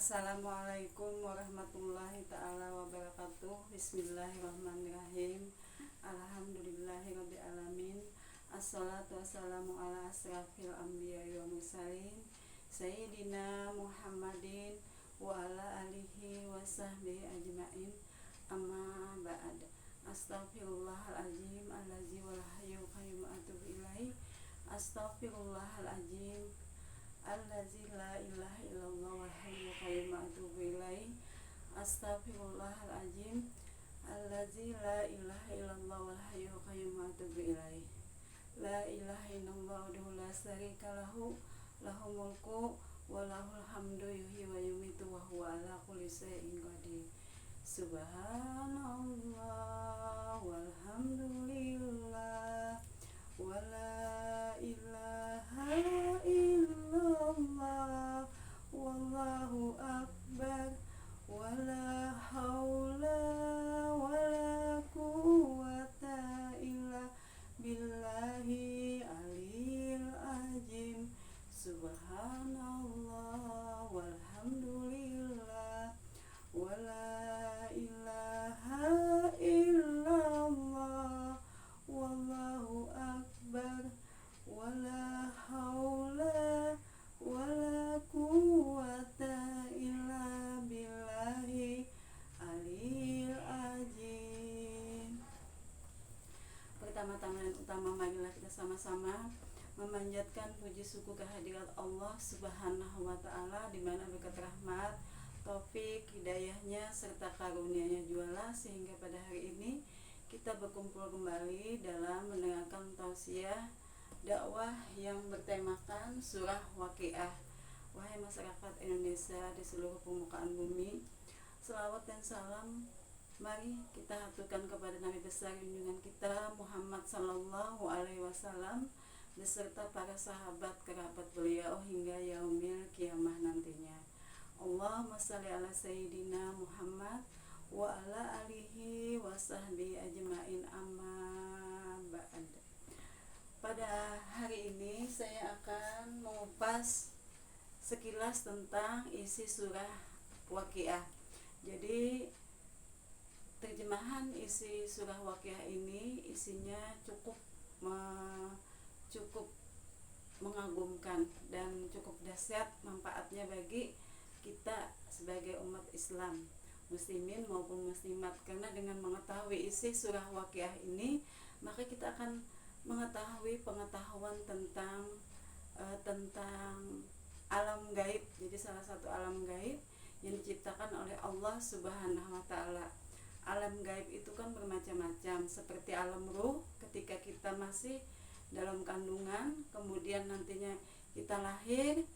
Assalamualaikum warahmatullahi ta'ala wabarakatuh. Bismillahirrahmanirrahim. Alhamdulillahirabbil alamin. Assalatu wassalamu ala asrafil anbiya'i wa mursalin Sayyidina Muhammadin wa ala alihi wa sahbihi ajma'in. Amma ba'd. Astaghfirullahaladzim allazi wal hayyul qayyum atubu ilaih. Astaghfirullahaladzim allazi la ilaha illallah wal hayyul qayyum atubu ilaih. Astaghfirullahaladzim allazi la ilaha illallah wal hayyul qayyum atubu ilaih. La ilaha illallah wahdahu la syarika lahu, lahul mulku wa lahul hamdu yuhyi wa yumiitu wa huwa ala kulli syai'in qadir. Subhanallah walhamdulillah wa la ilaha illallah wallahu akbar wa la haula wa la quwwata illa billahi aliyil azim. Subhanallah walhamdulillah wa la ilaha illallah wallahu akbar wa la haula wa la quwwata illa billahi aliyil azim. Pertama-tama dan utama, marilah kita sama-sama memanjatkan puji syukur kehadirat Allah Subhanahu wa ta'ala, di mana berkat rahmat, taufik, hidayahnya serta karunia-Nya jualah sehingga pada hari ini kita berkumpul kembali dalam mendengarkan tausiah dakwah yang bertemakan surah Waqiah. Wahai masyarakat Indonesia di seluruh permukaan bumi, selawat dan salam mari kita haturkan kepada Nabi besar junjungan kita Muhammad sallallahu alaihi wasallam beserta para sahabat kerabat beliau hingga yaumil kiamah nantinya. Allahumma shalli ala sayyidina Muhammad wa ala alihi wa sahbihi ajma'in, amma ba'd. Pada hari ini saya akan mengupas sekilas tentang isi surah Waqiah. Jadi terjemahan isi surah Waqiah ini isinya cukup mengagumkan dan cukup dahsyat manfaatnya bagi kita sebagai umat Islam, muslimin maupun muslimat, karena dengan mengetahui isi surah Waqiah ini maka kita akan mengetahui pengetahuan tentang alam gaib. Jadi salah satu alam gaib yang diciptakan oleh Allah Subhanahu wa ta'ala. Alam gaib itu kan bermacam-macam, seperti alam ruh ketika kita masih dalam kandungan, kemudian nantinya kita lahir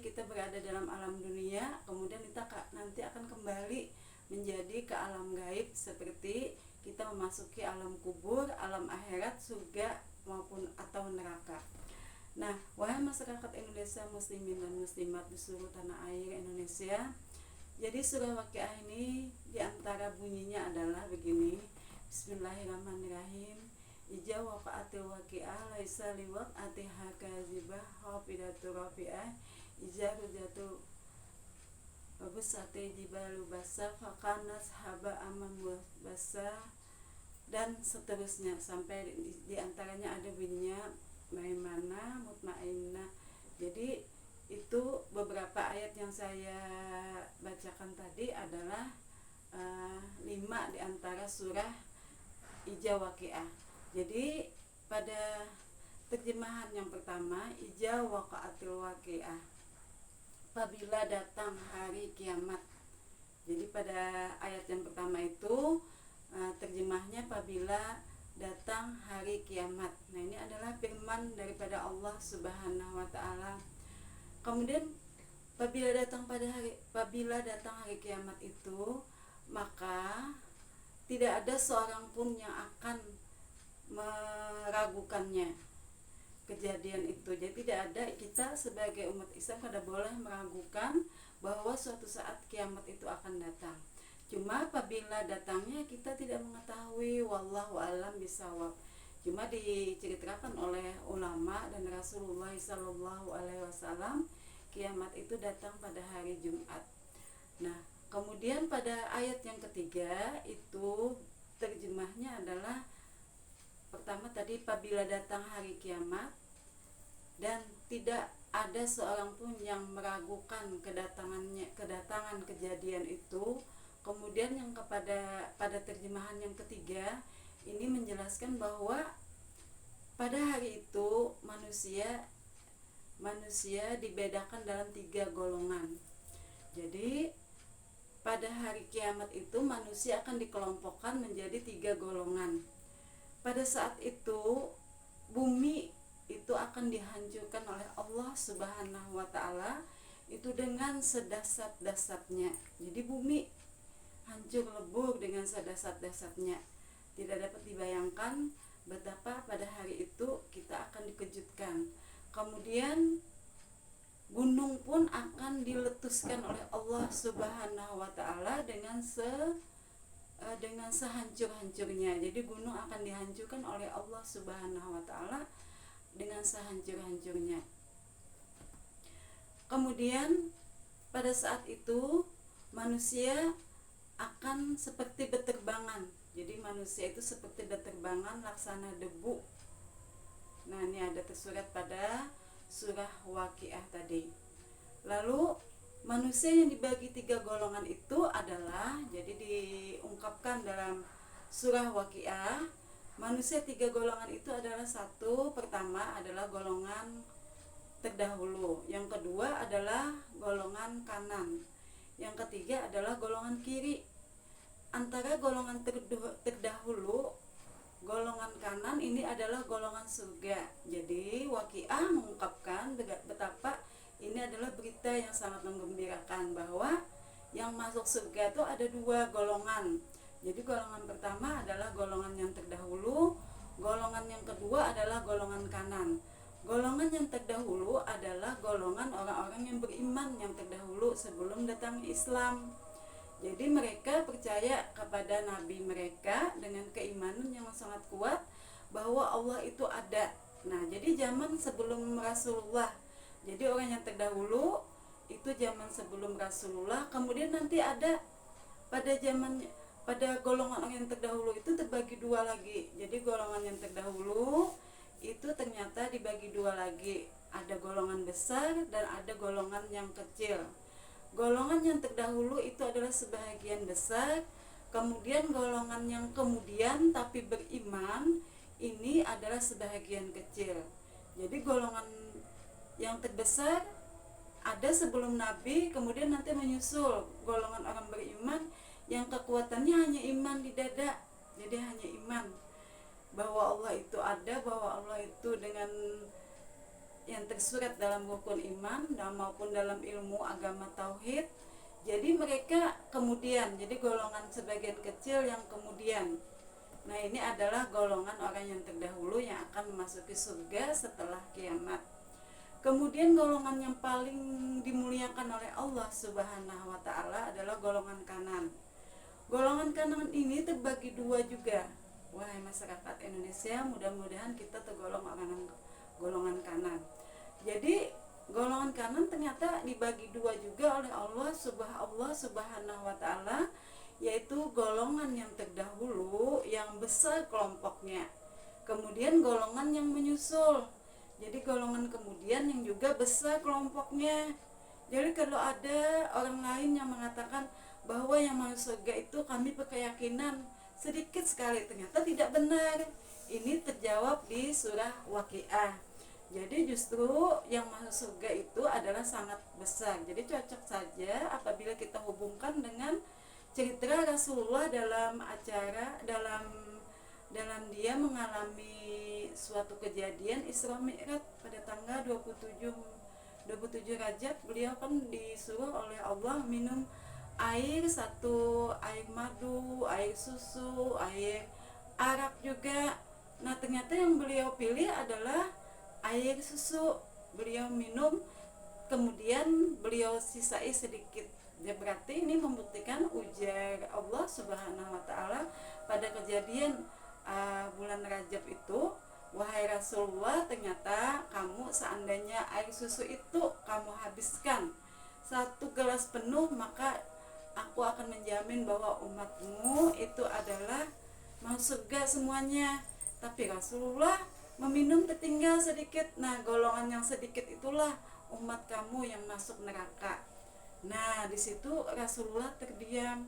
kita berada dalam alam dunia, kemudian kita nanti akan kembali menjadi ke alam gaib seperti kita memasuki alam kubur, alam akhirat, surga maupun atau neraka. Nah, wahai masyarakat Indonesia, muslimin dan muslimat di seluruh tanah air Indonesia, jadi surah Waqiah ini diantara bunyinya adalah begini. Bismillahirrahmanirrahim. Ija waqa'atil waqi'ah laisa liwaq'atiha kazibah khafidatu rafi'ah ija rujatu wabusati jibalu basa faqanas haba aman basa, dan seterusnya sampai di antaranya ada bunyinya maimana mutmainnah. Jadi itu beberapa ayat yang saya bacakan tadi adalah 5 di antara surah Ija Waqiah. Jadi pada terjemahan yang pertama, Ija waqa'atil waqi'ah, apabila datang hari kiamat. Jadi pada ayat yang pertama itu terjemahnya apabila datang hari kiamat. Nah, ini adalah firman daripada Allah Subhanahu wa ta'ala. Kemudian apabila datang hari kiamat itu, maka tidak ada seorang pun yang akan meragukannya kejadian itu. Jadi tidak ada, kita sebagai umat Islam tidak boleh meragukan bahwa suatu saat kiamat itu akan datang. Cuma apabila datangnya kita tidak mengetahui, wallahu alam bisawab. Cuma diceritakan oleh ulama dan Rasulullah sallallahu alaihi wasallam kiamat itu datang pada hari Jumat. Nah, kemudian pada ayat yang ketiga itu terjemahnya adalah pertama tadi, apabila datang hari kiamat dan tidak ada seorang pun yang meragukan kedatangan kejadian itu. Kemudian yang pada terjemahan yang ketiga ini menjelaskan bahwa pada hari itu manusia dibedakan dalam 3 golongan. Jadi pada hari kiamat itu manusia akan dikelompokkan menjadi 3 golongan. Pada saat itu bumi itu akan dihancurkan oleh Allah Subhanahu wa taala itu dengan sedasat-dasatnya. Jadi bumi hancur lebur dengan sedasat-dasatnya. Tidak dapat dibayangkan betapa pada hari itu kita akan dikejutkan. Kemudian gunung pun akan diletuskan oleh Allah Subhanahu wa taala dengan sehancur-hancurnya. Jadi gunung akan dihancurkan oleh Allah Subhanahu wa taala dengan sehancur-hancurnya. Kemudian pada saat itu manusia akan seperti beterbangan. Jadi manusia itu seperti beterbangan laksana debu. Nah, ini ada tersurat pada surah Waqiah tadi. Lalu manusia yang dibagi 3 golongan itu adalah, jadi diungkapkan dalam surah Waqiah, manusia 3 golongan itu adalah satu, pertama adalah golongan terdahulu, yang kedua adalah golongan kanan, yang ketiga adalah golongan kiri. Antara golongan terdahulu, golongan kanan ini adalah golongan surga. Jadi Waqiah mengungkapkan betapa ini adalah berita yang sangat menggembirakan bahwa yang masuk surga itu ada 2 golongan. Jadi golongan pertama adalah golongan yang terdahulu, golongan yang kedua adalah golongan kanan. Golongan yang terdahulu adalah golongan orang-orang yang beriman yang terdahulu sebelum datangnya Islam. Jadi mereka percaya kepada nabi mereka dengan keimanan yang sangat kuat bahwa Allah itu ada. Nah, jadi zaman sebelum Rasulullah. Jadi orang yang terdahulu itu zaman sebelum Rasulullah. Kemudian nanti ada pada golongan orang yang terdahulu itu terbagi 2 lagi. Jadi golongan yang terdahulu itu ternyata dibagi 2 lagi. Ada golongan besar dan ada golongan yang kecil. Golongan yang terdahulu itu adalah sebahagian besar. Kemudian golongan yang kemudian tapi beriman ini adalah sebahagian kecil. Jadi golongan yang terbesar ada sebelum Nabi, kemudian nanti menyusul golongan orang beriman yang kekuatannya hanya iman di dada. Jadi hanya iman bahwa Allah itu ada, bahwa Allah itu dengan yang tersurat dalam rukun iman dan maupun dalam ilmu agama tauhid. Jadi mereka kemudian, jadi golongan sebagian kecil yang kemudian. Nah, ini adalah golongan orang yang terdahulu yang akan memasuki surga setelah kiamat. Kemudian golongan yang paling dimuliakan oleh Allah Subhanahu wa taala adalah golongan kanan. Golongan kanan ini terbagi 2 juga. Wahai masyarakat Indonesia, mudah-mudahan kita tergolong orang golongan kanan. Jadi golongan kanan ternyata dibagi 2 juga oleh Allah Subhanahu wa taala, yaitu golongan yang terdahulu yang besar kelompoknya. Kemudian golongan yang menyusul. Jadi golongan kemudian yang juga besar kelompoknya. Jadi kalau ada orang lain yang mengatakan bahwa yang masuk surga itu kami berkeyakinan sedikit sekali, ternyata tidak benar. Ini terjawab di surah Waqiah. Jadi justru yang masuk surga itu adalah sangat besar. Jadi cocok saja apabila kita hubungkan dengan cerita Rasulullah dalam dia mengalami suatu kejadian Isra Mi'raj pada tanggal 27 Rajab. Beliau kan disuruh oleh Allah minum air madu, air susu, air arak juga. Nah, ternyata yang beliau pilih adalah air susu. Beliau minum, kemudian beliau sisai sedikit. Ya, berarti ini membuktikan ujar Allah Subhanahu wa taala pada kejadian bulan Rajab itu, wahai Rasulullah, ternyata kamu seandainya air susu itu kamu habiskan 1 gelas penuh, maka aku akan menjamin bahwa umatmu itu adalah masuk surga semuanya. Tapi Rasulullah meminum tertinggal sedikit. Nah, golongan yang sedikit itulah umat kamu yang masuk neraka. Nah, di situ Rasulullah terdiam.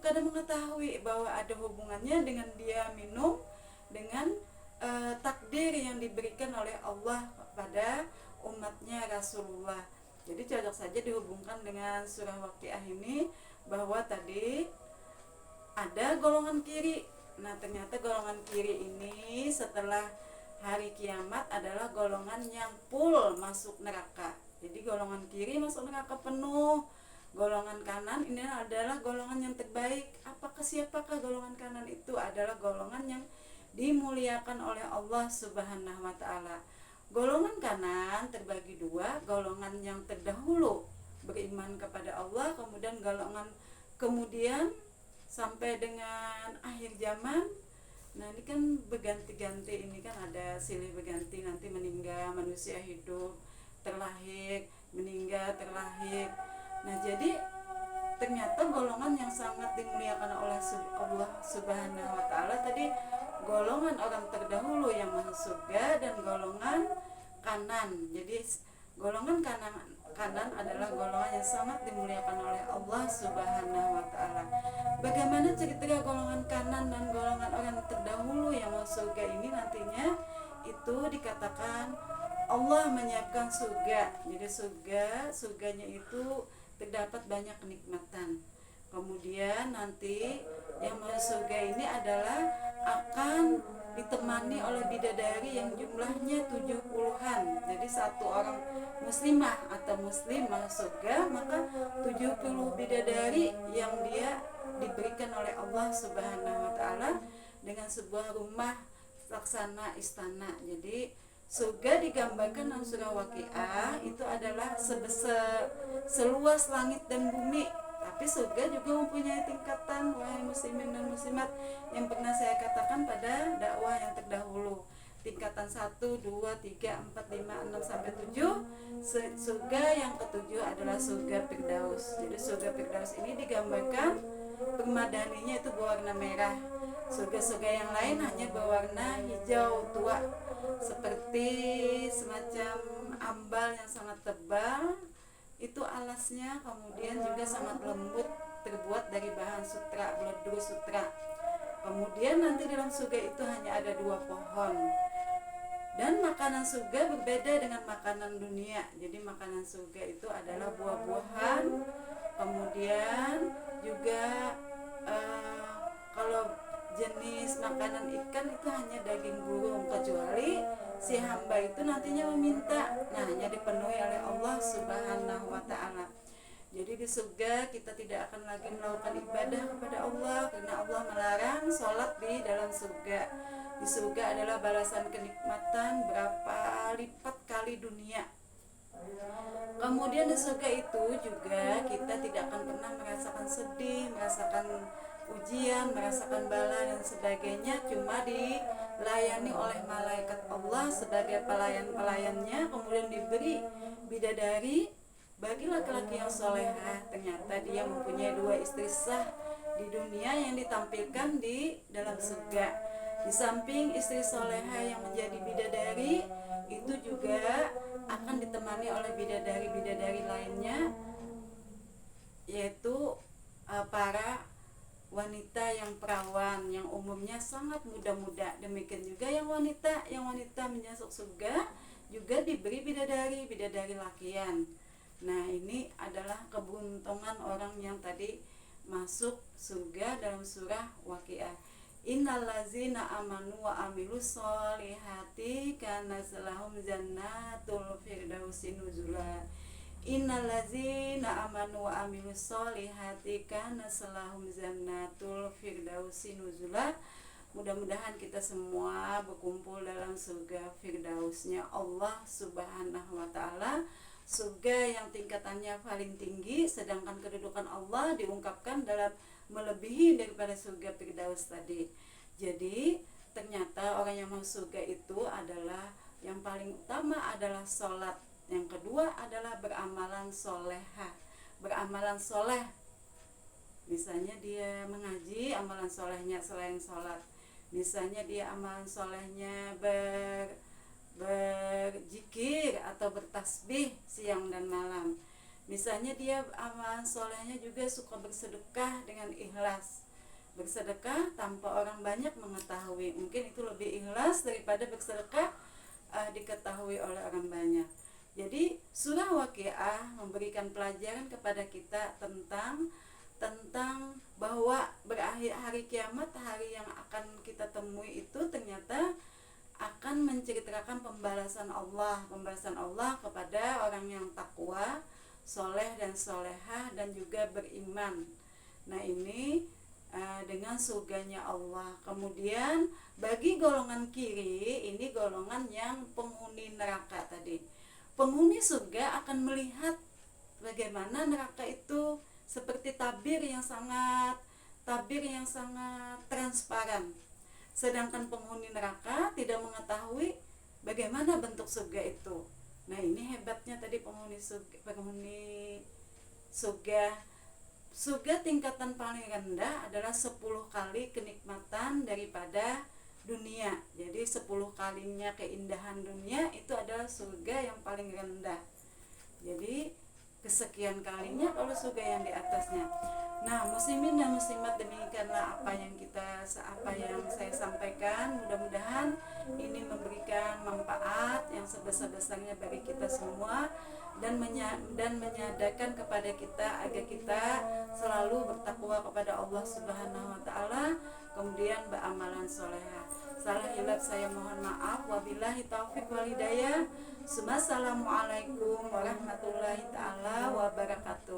Kadang mengetahui bahwa ada hubungannya dengan dia minum dengan takdir yang diberikan oleh Allah kepada umatnya Rasulullah. Jadi cocok saja dihubungkan dengan surah Waqiah ini, bahwa tadi ada golongan kiri. Nah, ternyata golongan kiri ini setelah hari kiamat adalah golongan yang full masuk neraka. Jadi golongan kiri masuk neraka penuh. Golongan kanan ini adalah golongan yang terbaik. Siapakah golongan kanan itu? Adalah golongan yang dimuliakan oleh Allah Subhanahu wa taala. Golongan kanan terbagi dua, golongan yang terdahulu beriman kepada Allah, kemudian sampai dengan akhir zaman. Nah, ini kan berganti-ganti, ini kan ada silih berganti, nanti meninggal, manusia hidup, terlahir, meninggal, terlahir. Nah, jadi ternyata golongan yang sangat dimuliakan oleh Allah Subhanahu wa taala tadi golongan orang terdahulu yang masuk surga, dan golongan kanan. Jadi golongan kanan adalah golongan yang sangat dimuliakan oleh Allah Subhanahu wa taala. Bagaimana cerita golongan kanan dan golongan orang terdahulu yang masuk surga ini? Nantinya itu dikatakan Allah menyiapkan surga. Jadi surganya itu terdapat banyak kenikmatan. Kemudian nanti yang masuk surga ini adalah akan ditemani oleh bidadari yang jumlahnya 70-an. Jadi satu orang muslimah atau muslim masuk surga, maka 70 bidadari yang dia diberikan oleh Allah Subhanahu wa taala dengan sebuah rumah laksana istana. Jadi surga digambarkan dalam surah Waqiah itu adalah seluas langit dan bumi. Tapi surga juga mempunyai tingkatan, wahai muslimin dan muslimat, yang pernah saya katakan pada dakwah yang terdahulu. Tingkatan 1, 2, 3, 4, 5, 6 sampai 7. Surga yang ketujuh adalah surga Firdaus. Jadi surga Firdaus ini digambarkan permadaninya itu berwarna merah. Surga-surga yang lain hanya berwarna hijau tua, seperti semacam ambal yang sangat tebal. Itu alasnya, kemudian juga sangat lembut, terbuat dari bahan sutra, beledur sutra. Kemudian nanti dalam surga itu hanya ada 2 pohon. Dan makanan surga berbeda dengan makanan dunia. Jadi makanan surga itu adalah buah-buahan. Kemudian juga kalau jenis makanan ikan itu hanya daging burung, kecuali si hamba itu nantinya meminta. Nah, hanya dipenuhi oleh Allah Subhanahu wa taala. Jadi di surga kita tidak akan lagi melakukan ibadah kepada Allah, karena Allah melarang sholat di dalam surga. Di surga adalah balasan kenikmatan berapa lipat kali dunia. Kemudian di surga itu juga kita tidak akan pernah merasakan sedih, merasakan ujian, merasakan bala dan sebagainya. Cuma dilayani oleh malaikat Allah sebagai pelayan-pelayannya. Kemudian diberi bidadari bagi laki-laki yang solehah. Ternyata dia mempunyai 2 istri sah di dunia yang ditampilkan di dalam surga. Di samping istri solehah yang menjadi bidadari, itu juga akan ditemani oleh bidadari-bidadari lainnya, yaitu para wanita yang perawan yang umumnya sangat muda-muda. Demikian juga yang wanita menyasuk surga juga diberi bidadari lakian. Nah, ini adalah keberuntungan orang yang tadi masuk surga dalam surah Waqiah. Innallazina amanu wa amilus solihati kana lahum jannatul firdausi nuzula. Innallazina amanu wa amilus solihati kana lahum jannatul firdausi nuzula. Mudah-mudahan kita semua berkumpul dalam surga Firdausnya Allah Subhanahu wa taala. Surga yang tingkatannya paling tinggi, sedangkan kedudukan Allah diungkapkan dalam melebihi daripada surga Firdaus tadi. Jadi ternyata orang yang masuk surga itu adalah yang paling utama adalah sholat, yang kedua adalah beramalan solehah, beramalan soleh. Misalnya dia mengaji, amalan solehnya selain sholat. Misalnya dia amalan solehnya berzikir atau bertasbih siang dan malam. Misalnya dia amalan solehnya juga suka bersedekah dengan ikhlas. Bersedekah tanpa orang banyak mengetahui. Mungkin itu lebih ikhlas daripada bersedekah diketahui oleh orang banyak. Jadi surah Waqiah memberikan pelajaran kepada kita tentang bahwa berakhir hari kiamat, hari yang akan kita temui itu ternyata akan menceritakan pembalasan Allah kepada orang yang takwa, soleh dan solehah dan juga beriman. Nah ini dengan surganya Allah. Kemudian bagi golongan kiri, ini golongan yang penghuni neraka tadi. Penghuni surga akan melihat bagaimana neraka itu seperti tabir yang sangat transparan. Sedangkan penghuni neraka tidak mengetahui bagaimana bentuk surga itu. Nah, ini hebatnya tadi penghuni surga. Surga tingkatan paling rendah adalah 10 kali kenikmatan daripada dunia. Jadi 10 kalinya keindahan dunia itu adalah surga yang paling rendah. Jadi kesekian kalinya kalau surga yang di atasnya. Nah, muslimin dan muslimat, demikianlah apa yang saya sampaikan. Mudah-mudahan ini memberikan manfaat yang sebesar-besarnya bagi kita semua dan menyadarkan kepada kita agar kita selalu bertakwa kepada Allah Subhanahu wa taala, kemudian beramalan solehah. Salah hilaf saya mohon maaf. Wabillahi taufik wal hidayah. Assalamualaikum warahmatullahi taala wabarakatuh.